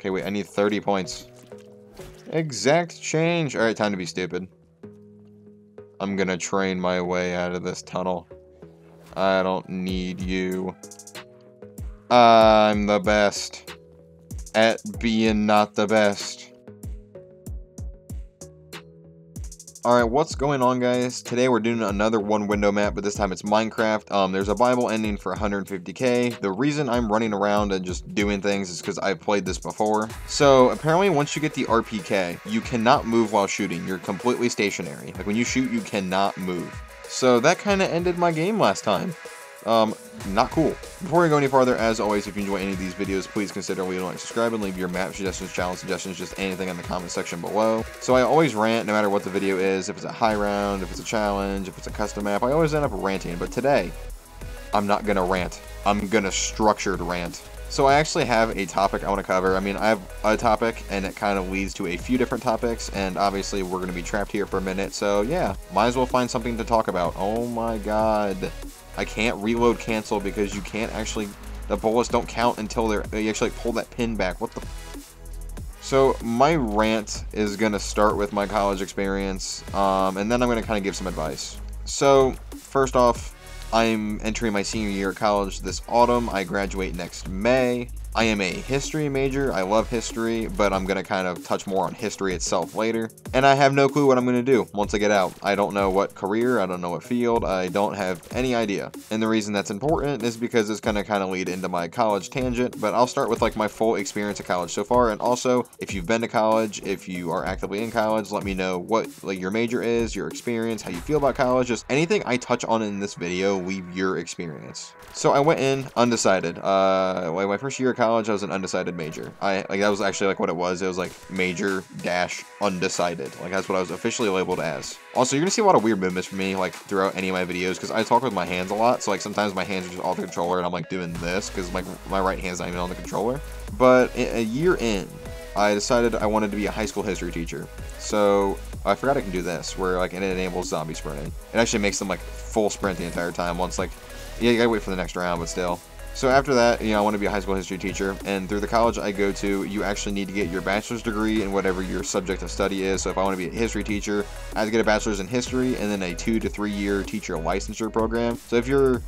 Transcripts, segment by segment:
Okay, wait, I need 30 points. Exact change. Alright, time to be stupid. I'm gonna train my way out of this tunnel. I don't need you. I'm the best at being not the best. Alright, what's going on, guys? Today we're doing another one window map, but this time it's Minecraft. There's a Bible ending for 150k. The reason I'm running around and just doing things is because I've played this before. So apparently once you get the RPK, you cannot move while shooting. You're completely stationary. Like when you shoot, you cannot move. So that kind of ended my game last time. Not cool. Before we go any farther, as always, if you enjoy any of these videos, please consider leaving a like, subscribe, and leave your map suggestions, challenge suggestions, just anything in the comment section below. So I always rant no matter what the video is, if it's a high round, if it's a challenge, if it's a custom map, I always end up ranting, but today, I'm not gonna rant. I'm gonna structured rant. So I actually have a topic I want to cover. I mean, I have a topic, and it kind of leads to a few different topics, and obviously we're going to be trapped here for a minute, so yeah, might as well find something to talk about. Oh my god. I can't reload cancel because you can't actually, the bullets don't count until they actually pull that pin back. What the? So my rant is going to start with my college experience, and then I'm going to kind of give some advice. So first off, I'm entering my senior year of college this autumn. I graduate next May. I am a history major. I love history, but I'm going to kind of touch more on history itself later. And I have no clue what I'm going to do once I get out. I don't know what career, I don't know what field, I don't have any idea. And the reason that's important is because it's going to kind of lead into my college tangent, but I'll start with like my full experience of college so far. And also, if you've been to college, if you are actively in college, let me know what like your major is, your experience, how you feel about college, just anything I touch on in this video, leave your experience. So I went in undecided. Like my first year of college, I was an undecided major. That was actually like what it was. It was like major dash undecided. Like that's what I was officially labeled as. Also, you're gonna see a lot of weird movements from me like throughout any of my videos because I talk with my hands a lot. So like sometimes my hands are just off the controller and I'm like doing this because my right hand's not even on the controller. But a year in, I decided I wanted to be a high school history teacher. So I forgot I can do this where like it enables zombie sprinting. It actually makes them like full sprint the entire time. Once like, yeah, you gotta wait for the next round, but still. So after that, I want to be a high school history teacher, and through the college I go to, you actually need to get your bachelor's degree in whatever your subject of study is. So if I want to be a history teacher, I have to get a bachelor's in history and then a 2 to 3 year teacher licensure program. So if you're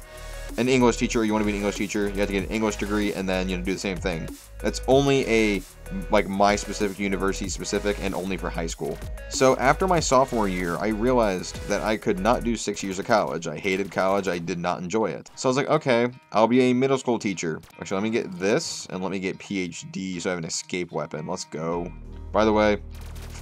an English teacher or you want to be an English teacher, you have to get an English degree and then do the same thing. That's only a like my specific university specific and only for high school. So after my sophomore year, I realized that I could not do 6 years of college. I hated college. I did not enjoy it. So I was like, okay, I'll be a middle school teacher. Actually, let me get this and let me get PhD so I have an escape weapon. Let's go. By the way,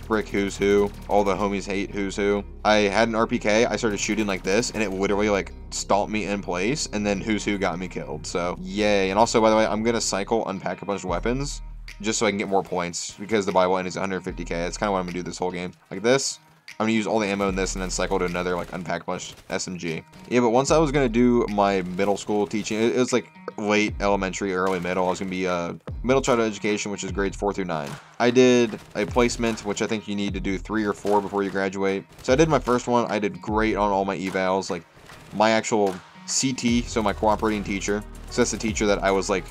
frick Who's Who. All the homies hate Who's Who. I had an RPK. I started shooting like this and it literally like stomped me in place and then Who's Who got me killed. So yay. And also, by the way, I'm going to cycle unpack a bunch of weapons just so I can get more points because the Bible end is 150k. That's kind of what I'm going to do this whole game. Like this. I'm going to use all the ammo in this and then cycle to another like unpack bunch SMG. Yeah, but once I was going to do my middle school teaching, it was like late elementary, early middle. I was going to be middle childhood education, which is grades 4 through 9. I did a placement, which I think you need to do 3 or 4 before you graduate. So I did my first one. I did great on all my evals. Like my actual CT, so my cooperating teacher. So that's the teacher that I was like,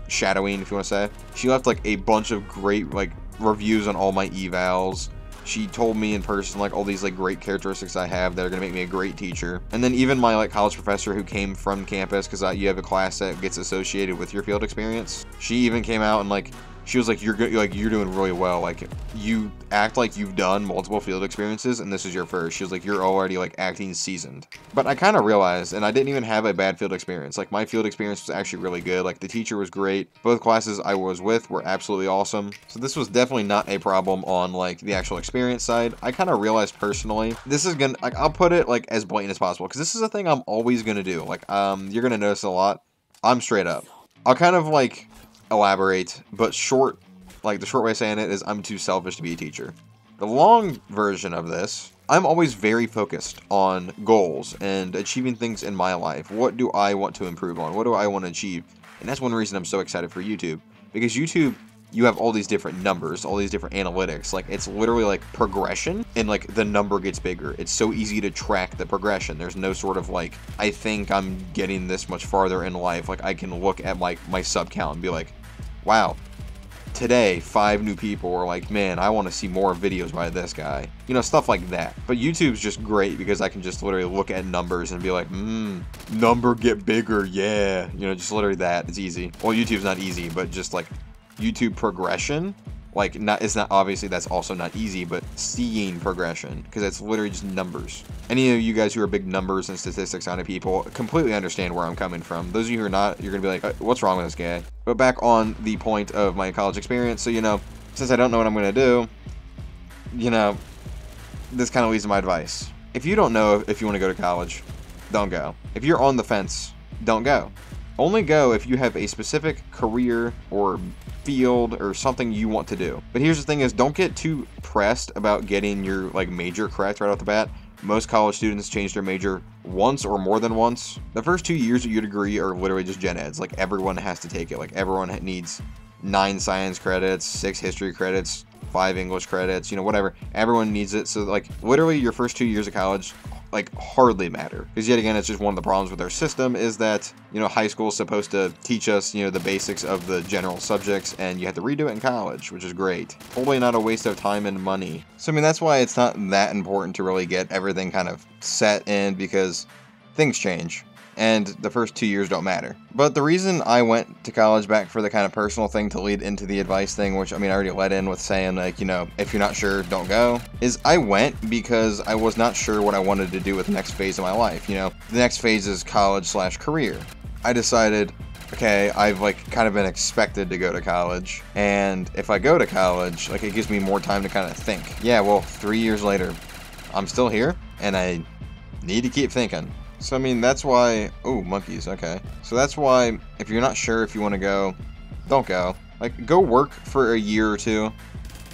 shadowing, if you want to say. She left like a bunch of great like reviews on all my evals. She told me in person like all these like great characteristics I have that are gonna make me a great teacher. And then even my like college professor who came from campus, because you have a class that gets associated with your field experience. She even came out and like she was like, you're doing really well. Like you act like you've done multiple field experiences and this is your first. She was like, you're already like acting seasoned. But I kind of realized, and I didn't even have a bad field experience. Like my field experience was actually really good. Like the teacher was great. Both classes I was with were absolutely awesome. So this was definitely not a problem on like the actual experience side. I kind of realized personally, this is gonna, like I'll put it like as blatant as possible because this is a thing I'm always gonna do. Like you're gonna notice a lot. I'm straight up. I'll kind of like elaborate, but the short way of saying it is I'm too selfish to be a teacher. The long version of this, I'm always very focused on goals and achieving things in my life. What do I want to improve on? What do I want to achieve? And that's one reason I'm so excited for YouTube, because YouTube, you have all these different numbers, all these different analytics. Like it's literally like progression and like the number gets bigger. It's so easy to track the progression. There's no sort of like, I think I'm getting this much farther in life. Like I can look at my sub count and be like, wow, today 5 new people were like, man, I want to see more videos by this guy. You know, stuff like that. But YouTube's just great because I can just literally look at numbers and be like, number get bigger, yeah. You know, just literally that. It's easy. Well, YouTube's not easy, but just like YouTube progression, like it's not, obviously that's also not easy, but seeing progression, because it's literally just numbers. Any of you guys who are big numbers and statistics kind of people completely understand where I'm coming from. Those of you who are not, you're gonna be like, what's wrong with this guy? But back on the point of my college experience, so you know, since I don't know what I'm gonna do, you know, this kind of leads to my advice. If you don't know if you want to go to college, don't go. If you're on the fence, don't go. Only go if you have a specific career or field or something you want to do. But here's the thing is, don't get too pressed about getting your like major correct right off the bat. Most college students change their major once or more than once. The first 2 years of your degree are literally just gen eds. Like everyone has to take it. Like everyone needs 9 science credits, 6 history credits, 5 English credits, you know, whatever. Everyone needs it. So like literally your first 2 years of college like hardly matter, because yet again, it's just one of the problems with our system is that, you know, high school is supposed to teach us, you know, the basics of the general subjects, and you have to redo it in college, which is great. Totally not a waste of time and money. So I mean, that's why it's not that important to really get everything kind of set in, because things change and the first 2 years don't matter. But the reason I went to college, back for the kind of personal thing to lead into the advice thing, which I mean I already led in with saying like, you know, if you're not sure, don't go, is I went because I was not sure what I wanted to do with the next phase of my life. You know, the next phase is college/career. I decided, okay, I've like kind of been expected to go to college, and if I go to college, like it gives me more time to kind of think. Yeah, well, 3 years later, I'm still here and I need to keep thinking. So I mean, that's why, oh, monkeys, okay. So that's why if you're not sure if you want to go, don't go. Like, go work for a year or two.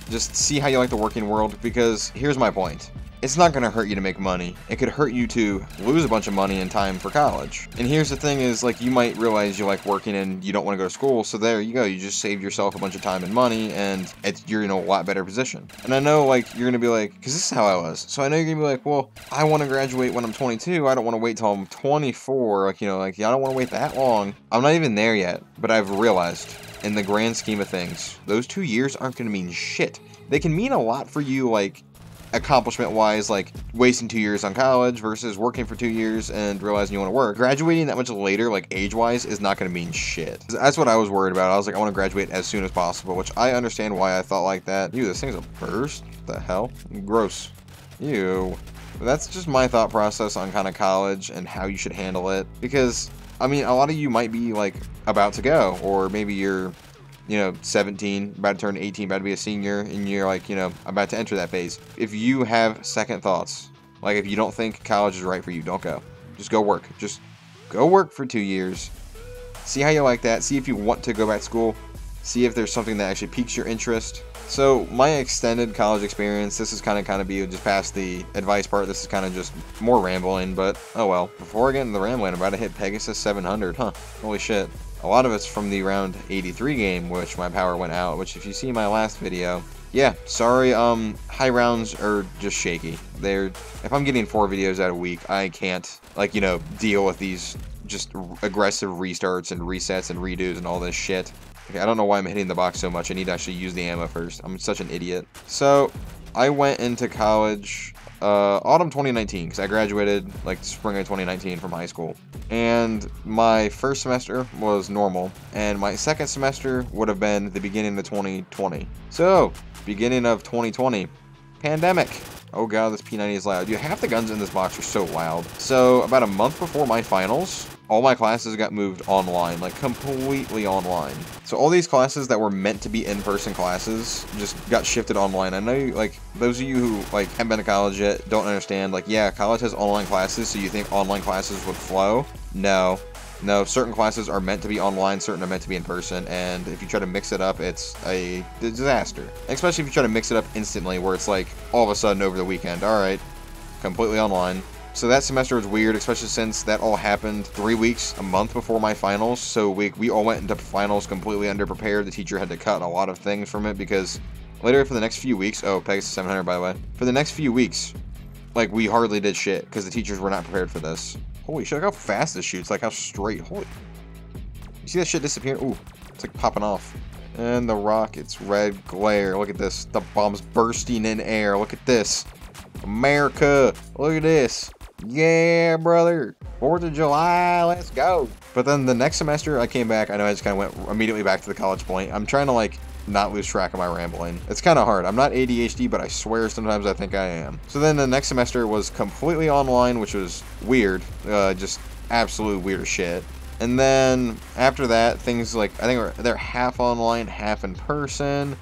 Just see how you like the working world, because here's my point. It's not going to hurt you to make money. It could hurt you to lose a bunch of money and time for college. And here's the thing is, like, you might realize you like working and you don't want to go to school, so there you go. You just saved yourself a bunch of time and money, and you're in a lot better position. And I know, like, you're going to be like, because this is how I was. So I know you're going to be like, well, I want to graduate when I'm 22. I don't want to wait till I'm 24. Like, you know, like, yeah, I don't want to wait that long. I'm not even there yet, but I've realized, in the grand scheme of things, those 2 years aren't going to mean shit. They can mean a lot for you, like, accomplishment wise, like wasting 2 years on college versus working for 2 years and realizing you want to work. Graduating that much later, like age wise, is not going to mean shit. That's what I was worried about. I was like, I want to graduate as soon as possible, which I understand why I thought like that. Ew, this thing's a burst? What the hell? Gross. Ew. But that's just my thought process on kind of college and how you should handle it, because I mean, a lot of you might be like about to go, or maybe you're, you know, 17, about to turn 18, about to be a senior, and you're like, you know, about to enter that phase. If you have second thoughts, like if you don't think college is right for you, don't go. Just go work. Just go work for 2 years. See how you like that. See if you want to go back to school. See if there's something that actually piques your interest. So my extended college experience, this is kind of be just past the advice part. This is kind of just more rambling, but oh well. Before I get into the rambling, I'm about to hit Pegasus 700, huh? Holy shit. A lot of it's from the round 83 game, which my power went out, which if you see my last video, yeah, sorry, high rounds are just shaky. If I'm getting 4 videos out a week, I can't, like, you know, deal with these just aggressive restarts and resets and redos and all this shit. Okay, I don't know why I'm hitting the box so much. I need to actually use the ammo first. I'm such an idiot. So, I went into college autumn 2019, because I graduated like spring of 2019 from high school. And my first semester was normal, and my second semester would have been the beginning of 2020. So, beginning of 2020, pandemic. Oh god, this P90 is loud. Dude, half the guns in this box are so loud. So, about a month before my finals, all my classes got moved online, like completely online. So all these classes that were meant to be in-person classes just got shifted online. I know, like, those of you who, like, haven't been to college yet don't understand, like, yeah, college has online classes, so you think online classes would flow? No. No, certain classes are meant to be online, certain are meant to be in person, and if you try to mix it up, it's a disaster. Especially if you try to mix it up instantly, where it's like, all of a sudden over the weekend, alright, completely online. So that semester was weird, especially since that all happened 3 weeks, a month before my finals. So we all went into finals completely underprepared. The teacher had to cut a lot of things from it, because later for the next few weeks, oh, Pegasus 700 by the way, for the next few weeks, like, we hardly did shit, because the teachers were not prepared for this. Holy shit, look how fast this shoots, like how straight, holy. You see that shit disappear? Ooh, it's like popping off. And the rocket's red glare. Look at this. The bomb's bursting in air. Look at this. America. Look at this. Yeah, brother. 4th of July. Let's go. But then the next semester I came back. I know I just kind of went immediately back to the college point. I'm trying to like not lose track of my rambling. It's kind of hard. I'm not ADHD, but I swear sometimes I think I am. So then the next semester was completely online, which was weird. Just absolute weird shit. And then after that, things like, I think they're half online, half in person.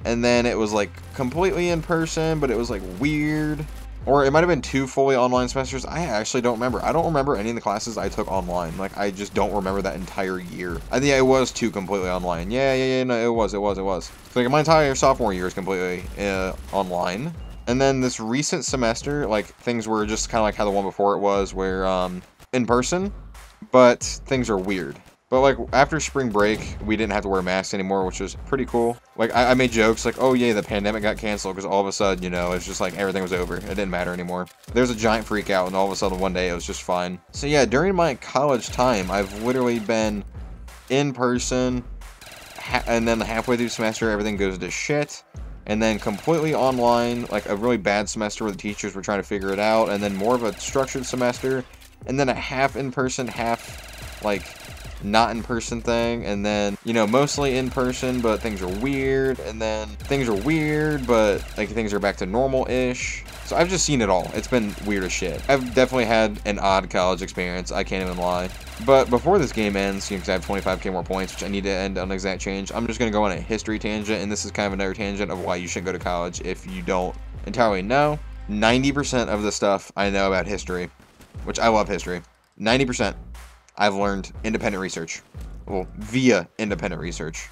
And then it was like completely in person, but it was like weird. Or it might have been 2 fully online semesters. I actually don't remember. I don't remember any of the classes I took online. Like, I just don't remember that entire year. I think it was 2 completely online. Yeah, no, it was. So, like, my entire sophomore year is completely online. And then this recent semester, like, things were just kind of like how the one before it was, where in person, but things are weird. But, like, after spring break, we didn't have to wear masks anymore, which was pretty cool. Like, I made jokes like, oh, yeah, the pandemic got canceled, because all of a sudden, you know, it's just like everything was over. It didn't matter anymore. There was a giant freak out, and all of a sudden, one day, it was just fine. So, yeah, during my college time, I've literally been in person, and then halfway through the semester, everything goes to shit. And then completely online, like a really bad semester where the teachers were trying to figure it out, and then more of a structured semester, and then a half in-person, half, like, not in-person thing, and then, you know, mostly in-person, but things are weird, and then things are weird, but, like, things are back to normal-ish. So I've just seen it all. It's been weird as shit. I've definitely had an odd college experience, I can't even lie. But before this game ends, because I have 25k more points, which I need to end on exact change, I'm just going to go on a history tangent, and this is kind of another tangent of why you shouldn't go to college if you don't entirely know. 90% of the stuff I know about history, which I love history, 90%. I've learned independent research. Well, via independent research.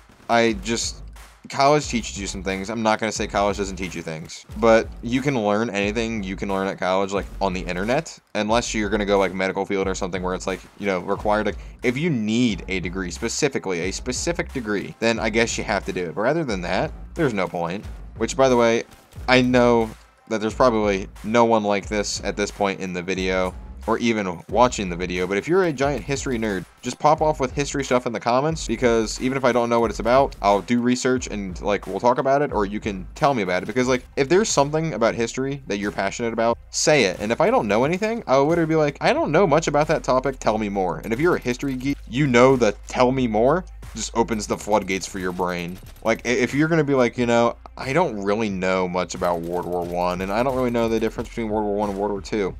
College teaches you some things. I'm not going to say college doesn't teach you things. But you can learn anything you can learn at college, like, on the internet. Unless you're going to go, like, medical field or something where it's, like, you know, required. Like, if you need a degree, specifically, a specific degree, then I guess you have to do it. But rather than that, there's no point. Which, by the way, I know that there's probably no one like this at this point in the video, or even watching the video, but if you're a giant history nerd, just pop off with history stuff in the comments, because even if I don't know what it's about, I'll do research and, like, we'll talk about it, or you can tell me about it, because, like, if there's something about history that you're passionate about, say it, and if I don't know anything, I'll literally be like, I don't know much about that topic, tell me more. And if you're a history geek, you know that tell me more just opens the floodgates for your brain. Like, if you're gonna be like, you know, I don't really know much about World War I, and I don't really know the difference between World War I and World War II.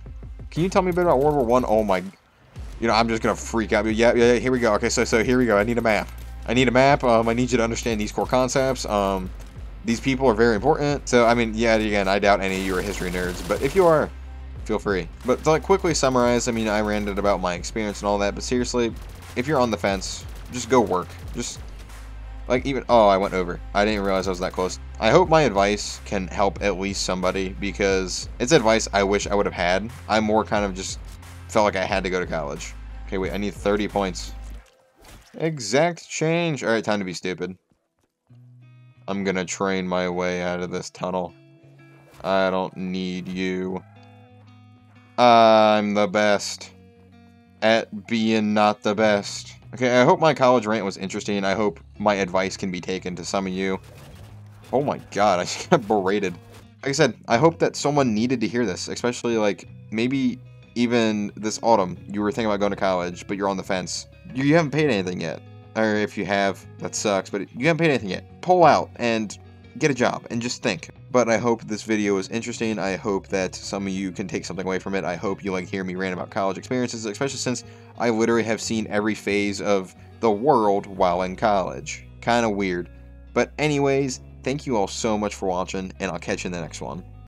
Can you tell me a bit about World War I? Oh my, you know, I'm just gonna freak out. Yeah, here we go. Okay, so here we go. I need a map. I need you to understand these core concepts. These people are very important. So, I mean, yeah, again, I doubt any of you are history nerds, but if you are, feel free. But to, like, quickly summarize, I mean, I ranted about my experience and all that, but seriously, if you're on the fence, just go work. Just, like, even, oh, I went over. I didn't realize I was that close. I hope my advice can help at least somebody, because it's advice I wish I would have had. I more kind of just felt like I had to go to college. Okay, wait, I need 30 points. Exact change. All right, time to be stupid. I'm gonna train my way out of this tunnel. I don't need you. I'm the best at being not the best. Okay, I hope my college rant was interesting. I hope my advice can be taken to some of you. Oh my god, I just got berated. Like I said, I hope that someone needed to hear this, especially, like, maybe even this autumn, you were thinking about going to college, but you're on the fence. You haven't paid anything yet. Or if you have, that sucks, but you haven't paid anything yet. Pull out and get a job and just think. But I hope this video was interesting. I hope that some of you can take something away from it. I hope you, like, hear me rant about college experiences, especially since I literally have seen every phase of the world while in college. Kind of weird. But anyways, thank you all so much for watching, and I'll catch you in the next one.